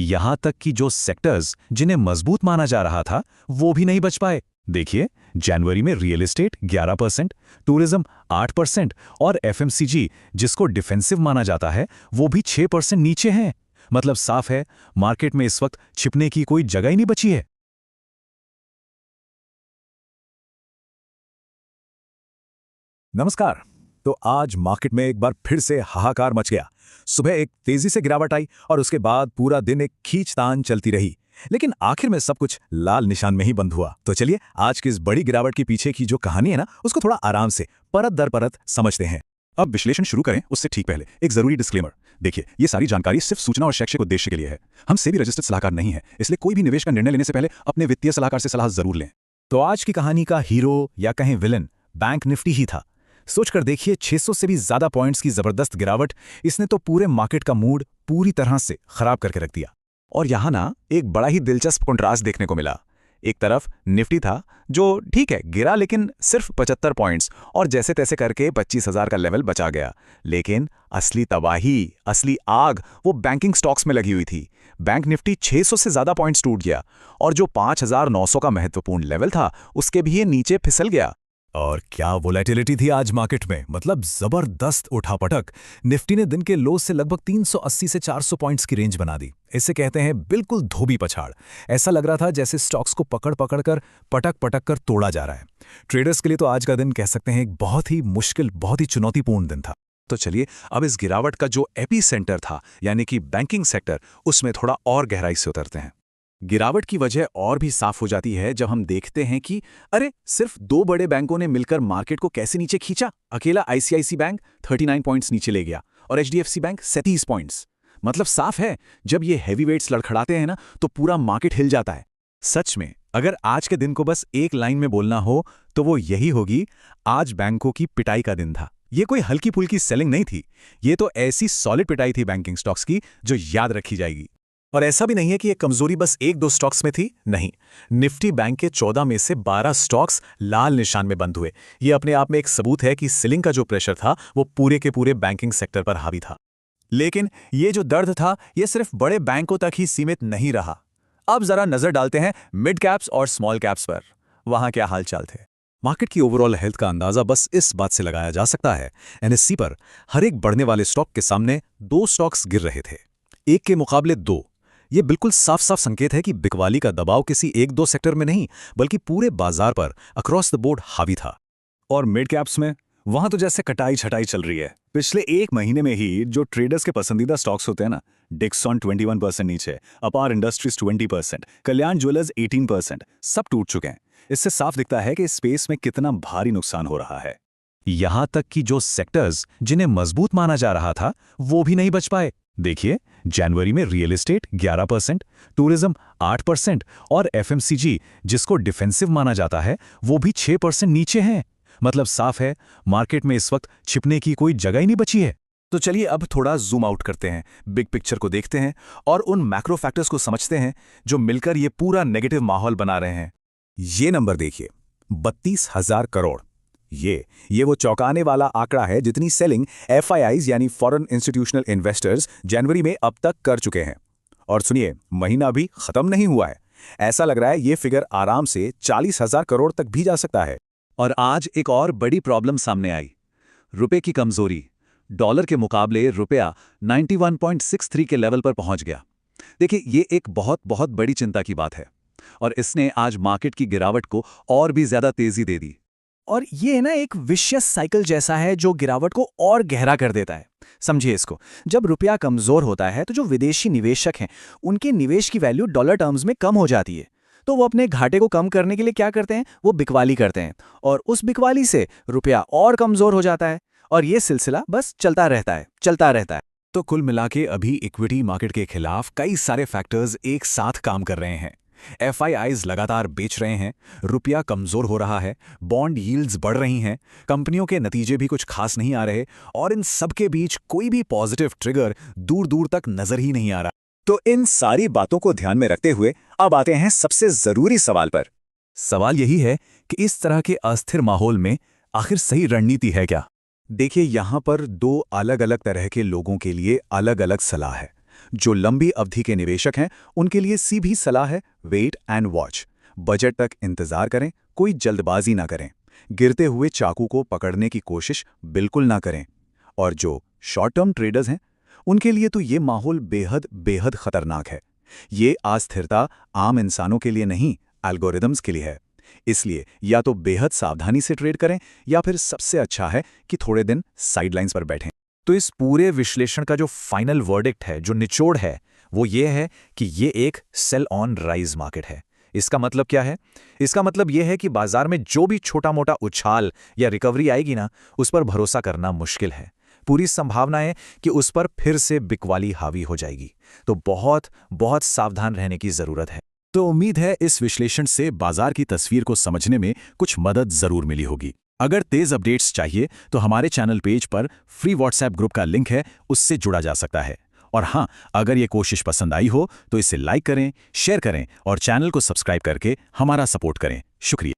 यहां तक कि जो सेक्टर्स जिन्हें मजबूत माना जा रहा था वो भी नहीं बच पाए। देखिए, जनवरी में रियल एस्टेट 11%, टूरिज्म 8% और एफएमसीजी जिसको डिफेंसिव माना जाता है वो भी 6% नीचे हैं। मतलब साफ है, मार्केट में इस वक्त छिपने की कोई जगह ही नहीं बची है। नमस्कार। तो आज मार्केट में एक बार फिर से हाहाकार मच गया। सुबह एक तेजी से गिरावट आई और उसके बाद पूरा दिन एक खींचतान चलती रही। लेकिन आखिर में सब कुछ लाल निशान में ही बंद हुआ। तो चलिए आज की इस बड़ी गिरावट के पीछे की जो कहानी है ना, उसको थोड़ा आराम से परत दर परत समझते हैं। अब विश्लेषण शुरू करें उससे ठीक पहले एक जरूरी डिस्क्लेमर। देखिए, ये सारी जानकारी सिर्फ सूचना और शैक्षिक उद्देश्य के लिए है। हम सेबी रजिस्टर्ड सलाहकार नहीं है, इसलिए कोई भी निवेश का निर्णय लेने से पहले अपने वित्तीय सलाहकार से सलाह जरूर लें। तो आज की कहानी का हीरो या कहें विलन बैंक निफ्टी ही था। सोचकर देखिए, 600 से भी ज्यादा पॉइंट्स की जबरदस्त गिरावट, इसने तो पूरे मार्केट का मूड पूरी तरह से खराब करके रख दिया। और यहां ना एक बड़ा ही दिलचस्प कंट्रास्ट देखने को मिला। एक तरफ निफ्टी था जो ठीक है गिरा, लेकिन सिर्फ 75 पॉइंट्स और जैसे तैसे करके 25,000 का लेवल बचा गया। लेकिन असली तबाही, असली आग वो बैंकिंग स्टॉक्स में लगी हुई थी। बैंक निफ्टी 600 से ज्यादा पॉइंट्स टूट गया और जो 5,900 का महत्वपूर्ण लेवल था उसके भी ये नीचे फिसल गया। और क्या वोलेटिलिटी थी आज मार्केट में, मतलब जबरदस्त उठापटक। निफ्टी ने दिन के लो से लगभग 380 से 400 पॉइंट्स की रेंज बना दी। इसे कहते हैं बिल्कुल धोबी पछाड़। ऐसा लग रहा था जैसे स्टॉक्स को पकड़ पकड़ कर पटक पटक कर तोड़ा जा रहा है। ट्रेडर्स के लिए तो आज का दिन कह सकते हैं एक बहुत ही मुश्किल, बहुत ही चुनौतीपूर्ण दिन था। तो चलिए अब इस गिरावट का जो एपी सेंटर था यानी कि बैंकिंग सेक्टर, उसमें थोड़ा और गहराई से उतरते हैं। गिरावट की वजह और भी साफ हो जाती है जब हम देखते हैं कि अरे सिर्फ दो बड़े बैंकों ने मिलकर मार्केट को कैसे नीचे खींचा। अकेला आईसीआईसी बैंक 39 पॉइंट्स नीचे ले गया और एचडीएफसी बैंक 37 पॉइंट्स। मतलब साफ है, जब ये हैवीवेट्स लड़खड़ाते हैं ना तो पूरा मार्केट हिल जाता है। सच में अगर आज के दिन को बस एक लाइन में बोलना हो तो वो यही होगी, आज बैंकों की पिटाई का दिन था। ये कोई हल्की फुल्की सेलिंग नहीं थी, ये तो ऐसी सॉलिड पिटाई थी बैंकिंग स्टॉक्स की जो याद रखी जाएगी। और ऐसा भी नहीं है कि ये कमजोरी बस एक दो स्टॉक्स में थी, नहीं। निफ्टी बैंक के 14 में से 12 स्टॉक्स लाल निशान में बंद हुए। ये अपने आप में एक सबूत है कि सेलिंग का जो प्रेशर था वो पूरे के पूरे बैंकिंग सेक्टर पर हावी था। लेकिन ये जो दर्द था ये सिर्फ बड़े बैंकों तक ही सीमित नहीं रहा। अब जरा नजर डालते हैं मिड कैप्स और स्मॉल कैप्स पर। वहां क्या हालचाल थे। मार्केट की ओवरऑल हेल्थ का अंदाजा बस इस बात से लगाया जा सकता है, एनएससी पर हर एक बढ़ने वाले स्टॉक के सामने दो स्टॉक्स गिर रहे थे, एक के मुकाबले दो। ये बिल्कुल साफ साफ संकेत है कि बिकवाली का दबाव किसी एक दो सेक्टर में नहीं बल्कि पूरे बाजार पर अक्रॉस द बोर्ड हावी था। और मिड कैप्स में वहां तो जैसे कटाई छटाई चल रही है। पिछले एक महीने में ही जो ट्रेडर्स के पसंदीदा स्टॉक्स होते हैं ना, डिक्सॉन 21% नीचे, अपार इंडस्ट्रीज 20%, कल्याण ज्वेलर्स 18%, सब टूट चुके हैं। इससे साफ दिखता है कि इस स्पेस में कितना भारी नुकसान हो रहा है। यहां तक कि जो सेक्टर्स जिन्हें मजबूत माना जा रहा था वो भी नहीं बच पाए। देखिए, जनवरी में रियल एस्टेट 11%, टूरिज्म 8% और एफएमसीजी जिसको डिफेंसिव माना जाता है वो भी 6% नीचे हैं। मतलब साफ है, मार्केट में इस वक्त छिपने की कोई जगह ही नहीं बची है। तो चलिए अब थोड़ा जूम आउट करते हैं, बिग पिक्चर को देखते हैं और उन मैक्रो फैक्टर्स को समझते हैं जो मिलकर ये पूरा नेगेटिव माहौल बना रहे हैं। ये नंबर देखिए, 32,000 करोड़। ये वो चौंकाने वाला आंकड़ा है जितनी सेलिंग एफआईआईज यानी फॉरेन इंस्टीट्यूशनल इन्वेस्टर्स जनवरी में अब तक कर चुके हैं। और सुनिए, महीना भी खत्म नहीं हुआ है। ऐसा लग रहा है ये फिगर आराम से 40,000 करोड़ तक भी जा सकता है। और आज एक और बड़ी प्रॉब्लम सामने आई, रुपए की कमजोरी। डॉलर के मुकाबले रुपया 91.63 के लेवल पर पहुंच गया। देखिए, ये एक बहुत बहुत बड़ी चिंता की बात है और इसने आज मार्केट की गिरावट को और भी ज्यादा तेजी दे दी। और ये ना एक विशियस साइकिल जैसा है जो गिरावट को और गहरा कर देता है। समझिए इसको, जब रुपया कमजोर होता है तो जो विदेशी निवेशक हैं उनके निवेश की वैल्यू डॉलर टर्म्स में कम हो जाती है। तो वो अपने घाटे को कम करने के लिए क्या करते हैं, वो बिकवाली करते हैं और उस बिकवाली से रुपया और कमजोर हो जाता है और ये सिलसिला बस चलता रहता है, चलता रहता है। तो कुल मिला के अभी इक्विटी मार्केट के खिलाफ कई सारे फैक्टर्स एक साथ काम कर रहे हैं। एफआईआईज लगातार बेच रहे हैं, रुपया कमजोर हो रहा है, बॉन्ड यील्ड्स बढ़ रही हैं, कंपनियों के नतीजे भी कुछ खास नहीं आ रहे और इन सब के बीच कोई भी पॉजिटिव ट्रिगर दूर दूर तक नजर ही नहीं आ रहा। तो इन सारी बातों को ध्यान में रखते हुए अब आते हैं सबसे जरूरी सवाल पर। सवाल यही है कि इस तरह के अस्थिर माहौल में आखिर सही रणनीति है क्या। देखिए, यहां पर दो अलग अलग तरह के लोगों के लिए अलग अलग सलाह है। जो लंबी अवधि के निवेशक हैं उनके लिए सीधी सलाह है वेट एंड वॉच। बजट तक इंतजार करें, कोई जल्दबाजी ना करें, गिरते हुए चाकू को पकड़ने की कोशिश बिल्कुल ना करें। और जो शॉर्ट टर्म ट्रेडर्स हैं उनके लिए तो ये माहौल बेहद बेहद खतरनाक है। ये अस्थिरता आम इंसानों के लिए नहीं, एल्गोरिदम्स के लिए है। इसलिए या तो बेहद सावधानी से ट्रेड करें या फिर सबसे अच्छा है कि थोड़े दिन साइडलाइंस पर बैठें। तो इस पूरे विश्लेषण का जो फाइनल वर्डिक्ट है, जो निचोड़ है, वो ये है कि ये एक सेल ऑन राइज मार्केट है। इसका मतलब क्या है? इसका मतलब ये है कि बाजार में जो भी छोटा मोटा उछाल या रिकवरी आएगी ना, उस पर भरोसा करना मुश्किल है। पूरी संभावना है कि उस पर फिर से बिकवाली हावी हो जाएगी। तो बहुत बहुत सावधान रहने की जरूरत है। तो उम्मीद है इस विश्लेषण से बाजार की तस्वीर को समझने में कुछ मदद जरूर मिली होगी। अगर तेज अपडेट्स चाहिए तो हमारे चैनल पेज पर फ्री व्हाट्सएप ग्रुप का लिंक है, उससे जुड़ा जा सकता है। और हाँ, अगर ये कोशिश पसंद आई हो तो इसे लाइक करें, शेयर करें और चैनल को सब्सक्राइब करके हमारा सपोर्ट करें। शुक्रिया।